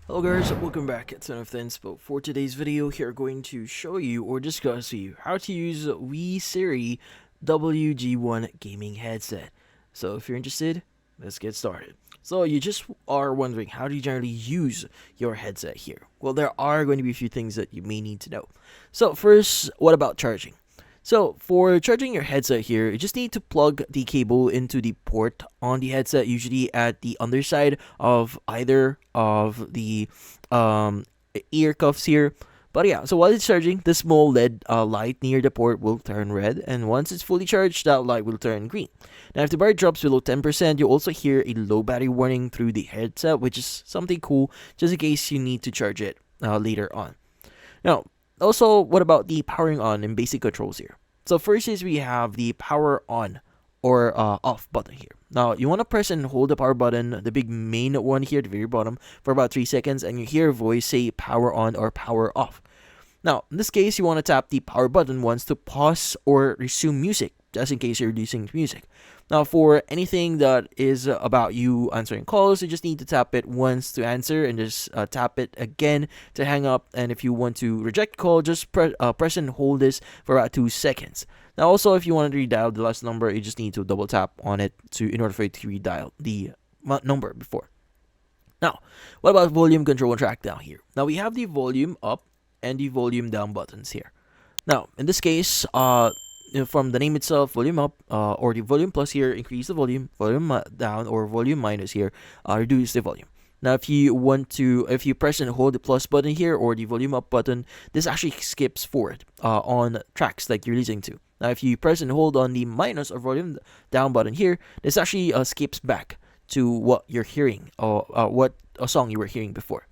Hello guys, welcome back at Son of the Inspo. For today's video, here going to show you or discuss you how to use Weseary WG1 gaming headset. So if you're interested, let's get started. So you just are wondering, how do you generally use your headset here? Well, there are going to be a few things that you may need to know. So first, what about charging? So for charging your headset here, you just need to plug the cable into the port on the headset, usually at the underside of either of the ear cuffs here. But yeah, so while it's charging, the small LED light near the port will turn red, and once it's fully charged, that light will turn green. Now, if the battery drops below 10%, you'll also hear a low battery warning through the headset, which is something cool, just in case you need to charge it later on. Now, also, what about the powering on and basic controls here? So first is we have the power on or off button here. Now, you want to press and hold the power button, the big main one here at the very bottom, for about 3 seconds, and you hear a voice say power on or power off. Now, in this case, you want to tap the power button once to pause or resume music, just in case you're listening to music. Now, for anything that is about you answering calls, you just need to tap it once to answer and just tap it again to hang up. And if you want to reject call, just press and hold this for about 2 seconds. Now, also, if you want to redial the last number, you just need to double tap on it in order for you to redial the number before. Now, what about volume control and track down here? Now, we have the volume up and the volume down buttons here. Now, in this case, from the name itself, volume up or the volume plus here, increase the volume, volume down or volume minus here, reduce the volume. Now, if you press and hold the plus button here or the volume up button, this actually skips forward on tracks like you're listening to. Now, if you press and hold on the minus or volume down button here, this actually skips back to what you're hearing or what a song you were hearing before.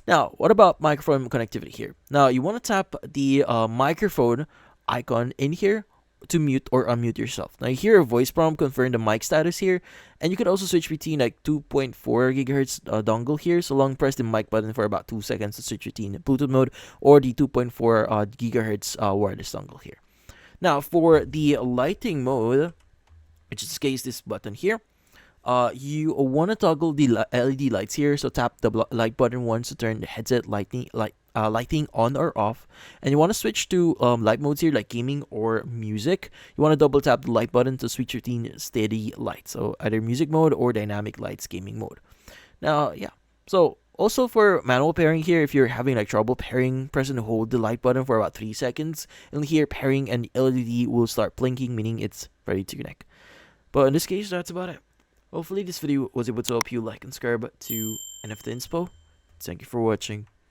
Now, what about microphone connectivity here? Now, you want to tap the microphone icon in here to mute or unmute yourself. Now, you hear a voice prompt confirm the mic status here, and you can also switch between like 2.4 gigahertz dongle here. So long press the mic button for about 2 seconds to switch between Bluetooth mode or the 2.4 gigahertz wireless dongle here. Now, for the lighting mode, which is this button here, you want to toggle the LED lights here. So tap the light button once to turn the headset lighting on or off, and you want to switch to light modes here like gaming or music. You want to double tap the light button to switch between steady light, so either music mode or dynamic lights gaming mode. Now, yeah. So also for manual pairing here, if you're having like trouble pairing, press and hold the light button for about 3 seconds, and here pairing and LED will start blinking, meaning it's ready to connect. But in this case, that's about it. Hopefully this video was able to help you. Like and subscribe to NFT Inspo. Thank you for watching.